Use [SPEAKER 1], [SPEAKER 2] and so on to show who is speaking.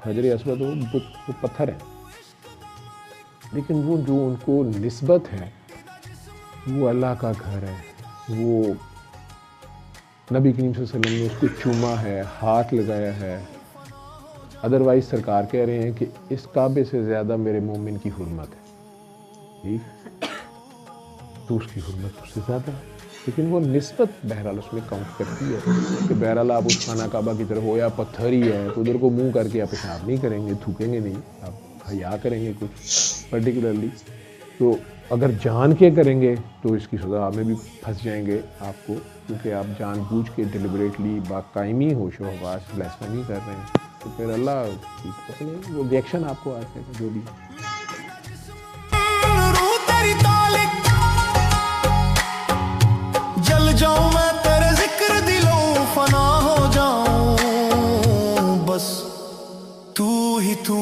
[SPEAKER 1] हजर अस्वद वो पत्थर है, लेकिन वो जो उनको निस्बत है वो अल्लाह का घर है। वो नबी करीम सल्लल्लाहु अलैहि वसल्लम ने उसको चूमा है, हाथ लगाया है। अदरवाइज़ सरकार कह रहे हैं कि इस काबे से ज़्यादा मेरे मोमिन की हुर्मत है, ठीक, तो उसकी हुर्मत उससे ज़्यादा है। लेकिन वो निस्बत बहरहाल उसमें काउंट करती है कि बहरहाल आप उस खाना काबा की तरफ हो या पत्थर ही है तो उधर को मुंह करके आप पेशाब नहीं करेंगे, थूकेंगे नहीं, आप हया करेंगे कुछ पर्टिकुलरली। तो अगर जान के करेंगे तो इसकी सज़ा में भी फंस जाएंगे आपको, क्योंकि आप जानबूझ के डिलिबरेटली बाकायमी होशो हवास ब्लास्फेमी कर रहे हैं, तो फिर अल्लाह अपने वो रिएक्शन आपको आते हैं जो भी।
[SPEAKER 2] जल जाऊं मैं तेरे जिक्र दिलों फना हो जाऊं, बस तू ही तू।